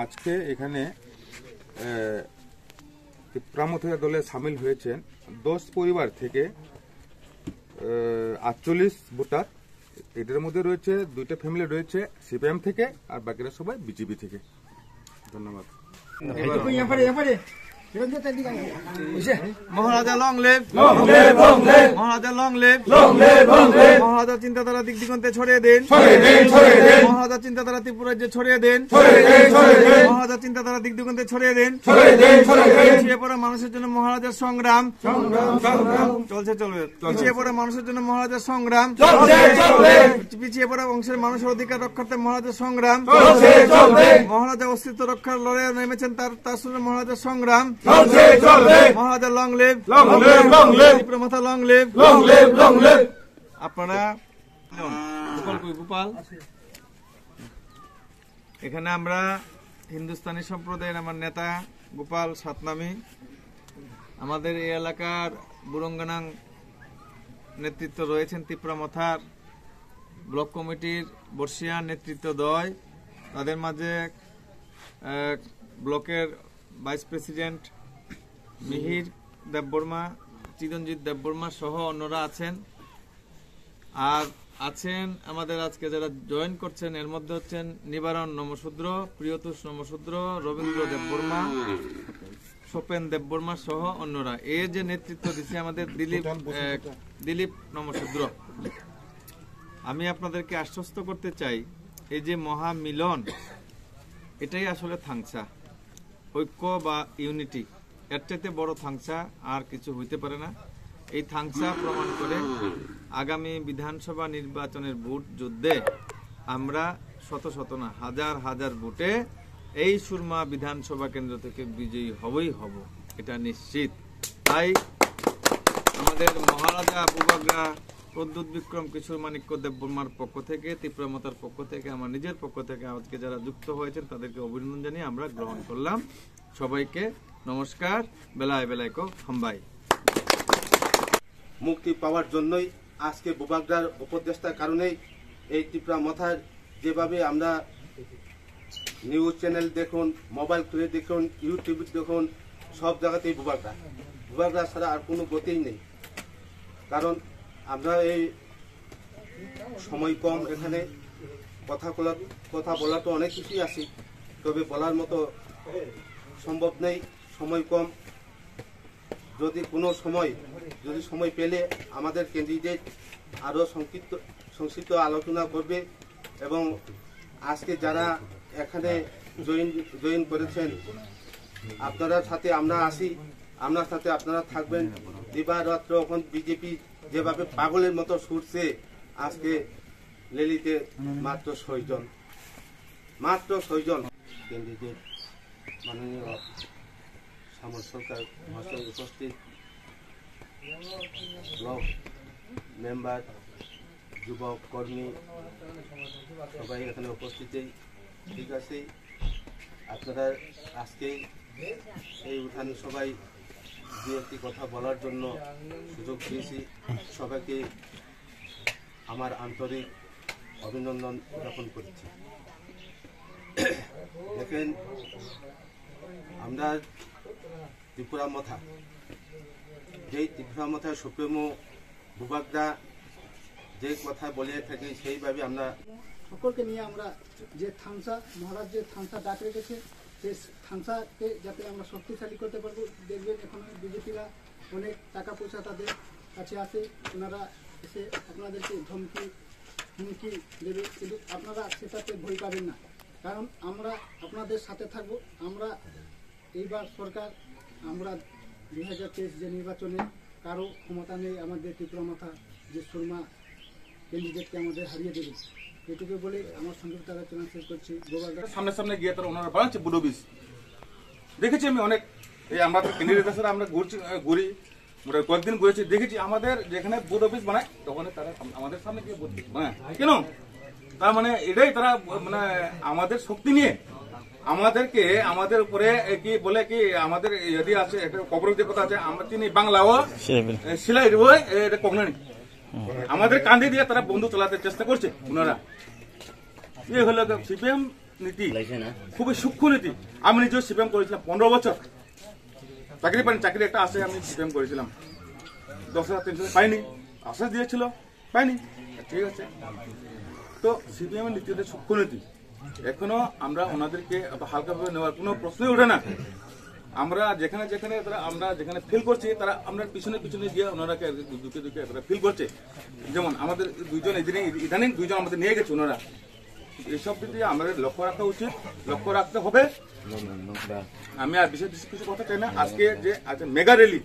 আজকে এখানে ত্রিপুরা দলে সামিল হয়েছেন 10 পরিবার থেকে 48 ভোটার। এদের মধ্যে রয়েছে 2টা ফ্যামিলি রয়েছে সিপিএম থেকে, আর বাকিরা সবাই বিজেপি থেকে। ধন্যবাদ। মহারাজা লং লিভ, মহারাজা লং লিভ, মহারাজা চিন্তাধারা দিক দিগন্তে ছড়িয়ে দিন, মহারাজা চিন্তাধারা ত্রিপুরা রাজ্যে ছড়িয়ে দিন, মহারাজা চিন্তাধারা দিক দিগন্তে ছড়িয়ে দিন। পিছিয়ে পড়া মানুষের জন্য মহারাজার সংগ্রাম চলছে, চলবে। পিছিয়ে পড়া মানুষের জন্য মহারাজার সংগ্রাম, পিছিয়ে পড়া বংশের মানুষের অধিকার রক্ষার্থে মহারাজার সংগ্রাম, মহারাজা অস্তিত্ব রক্ষার লড়াইয়ে নেমেছেন, তার সঙ্গে মহারাজার সংগ্রাম। মহারাজা লং লিভ, ত্রিপুরা মাথা লং লিভ। আপনারা গোপাল, এখানে আমরা হিন্দুস্তানি সম্প্রদায়ের আমার নেতা গোপাল সাতনামি, আমাদের এই এলাকার বুরঙ্গানাং নেতৃত্ব রয়েছেন ত্রিপুরা মাথার ব্লক কমিটির বর্ষিয়ান নেতৃত্বদ্বয়, তাদের মাঝে ব্লকের ভাইস প্রেসিডেন্ট মিহির দেববর্মা, চিরঞ্জিত দেববর্মা সহ অন্যরা আছেন। আর আছেন আমাদের আজকে যারা জয়েন করছেন, এর মধ্যে হচ্ছেন নিবারণ নমশূদ্র, প্রিয়তোষ নমশূদ্র, রবীন্দ্র দেববর্মা, সোপেন দেববর্মা সহ অন্যরা। এর যে নেতৃত্ব দিচ্ছে আমাদের দিলীপ নমশূদ্র। আমি আপনাদেরকে আশ্বস্ত করতে চাই, এই যে মহামিলন, এটাই আসলে থাংসা, ঐক্য বা ইউনিটি। এর চাইতে বড় থাংসা আর কিছু হইতে পারে না। এই থাংসা প্রমাণ করে আগামী বিধানসভা নির্বাচনের ভোট যুদ্ধে আমরা শত শত না হাজার হাজার ভোটে এই সুরমা বিধানসভা কেন্দ্র থেকে বিজয়ী হবই হব, এটা নিশ্চিত। তাই আমাদের মহারাজা বুবাগ্রা প্রদ্যুৎ বিক্রম কিশোর মাণিক্য দেববর্মার পক্ষ থেকে, ত্রিপুরা মাতার পক্ষ থেকে, আমার নিজের পক্ষ থেকে আজকে যারা যুক্ত হয়েছেন তাদেরকে অভিনন্দন জানিয়ে আমরা গ্রহণ করলাম। সবাইকে নমস্কার। বেলায় বেলায় কো হাম্বাই। মুক্তি পাওয়ার জন্যই আজকে বুবাগ্রার উপদেষ্টার কারণেই এই ত্রিপুরা মাথার যেভাবে আমরা নিউজ চ্যানেল দেখুন, মোবাইল খুলে দেখুন, ইউটিউব দেখুন, সব জায়গাতেই বুবাগ্রা ছাড়া আর কোনো গতিই নেই। কারণ আমরা এই সময় কম, এখানে কথা বলা তো অনেক কিছুই আছে, তবে বলার মতো সম্ভব নেই, সময় কম। যদি সময় পেলে আমাদের ক্যান্ডিডেট আরও সংক্ষিপ্ত আলোচনা করবে, এবং আজকে যারা এখানে জয়েন করেছেন, আপনার সাথে আমরা আসি, আপনার সাথে আপনারা থাকবেন। দিবারাত্র এখন বিজেপি যেভাবে পাগলের মতো ছুটছে, আজকে লেলিতে মাত্র 6 জন ক্যান্ডিডেট মাননীয় সামর সরকার মহাশয় উপস্থিত, ব্লক মেম্বার, যুবক কর্মী সবাই এখানে উপস্থিত। ঠিক আছে, আপনারা আজকে এই উঠানে সবাই দু একটি কথা বলার জন্য সুযোগ দিয়েছি। সবাইকে আমার আন্তরিক অভিনন্দন জ্ঞাপন করছি। দেখেন, আমরা ত্রিপুরা মাথা, যেই ত্রিপুরা মাথার সুপ্রিমো বুবাগ্রা যে কথা বলে থাকি, সেইভাবে আমরা সকলকে নিয়ে আমরা যে থানসা মহারাজ যে থানসা ডাক রেখেছে, সেই থানসাকে যাতে আমরা শক্তিশালী করতে পারবো। দেখবেন এখন বিজেপিরা অনেক টাকা পয়সা তাদের কাছে আছে, ওনারা এসে আপনাদেরকে হুমকি দেবে, কিন্তু আপনারা সেটাতে ভয় পাবেন না, কারণ আমরা আপনাদের সাথে থাকবো। আমরা এইবার সরকার, আমরা 2023 যে নির্বাচনে কারো ক্ষমতা নেই আমাদের ত্রিপুরা মাথা যে সুরমা ক্যান্ডিডেটকে আমাদের হারিয়ে দেবে, এটুকু বলে আমার সংক্ষিপ্ত আলোচনা শেষ করছি। সামনে গিয়ে তারা ওনারা বানাচ্ছে বুড়ো বীজ দেখেছি আমি অনেক। এই আমরা ক্যান্ডিডেট আছে, আমরা ঘুরি কয়েকদিন ঘুরেছি, দেখেছি আমাদের যেখানে বুথ অফিস বানায় তখন তারা আমাদের সামনে গিয়ে বুথ বানায়। কেন? তার মানে এটাই তারা মানে আমাদের শক্তি নিয়ে আমাদেরকে আমাদের উপরে কি বলে কি আমাদের যদি আছে একটা কপারেটিভ কথা আছে আমরা চিনি বাংলা ও সিলাই এটা কখনোই আমাদের কান্দি দিয়ে তারা বন্ধু চালাতে চেষ্টা করছে ওনারা। এ হলো সিপিএম নীতি, খুবই সূক্ষ্ম নীতি। আমি নিজেও সিপিএম করেছিলাম 15 বছর, চাকরি পাইনি, চাকরি একটা আসে আমি সিপিএম করেছিলাম 10,300 পাইনি, আশ্বাস দিয়েছিল পাইনি, ঠিক আছে। তো সিপিএম এর নীতি হচ্ছে সূক্ষ্ম নীতি, এখনো আমরা ওনাদেরকে হালকাভাবে নেওয়ার কোনো প্রশ্নই ওঠে না। আমরা যেখানে যেখানে আমরা যেখানে ফিল করছি তারা আমরা পিছনে পিছনে গিয়ে ওনারাকে দুকে দুকে তারা ফিল করছে। যেমন আমাদের দুইজন ইদানিং দুইজন আমাদের নিয়ে গেছে ওনারা, এইসব দিকে আমাদের লক্ষ্য রাখা উচিত, লক্ষ্য রাখতে হবে। আমি আর বিশেষ কিছু কথা চাই না। আজকে যে মেগা র্যালি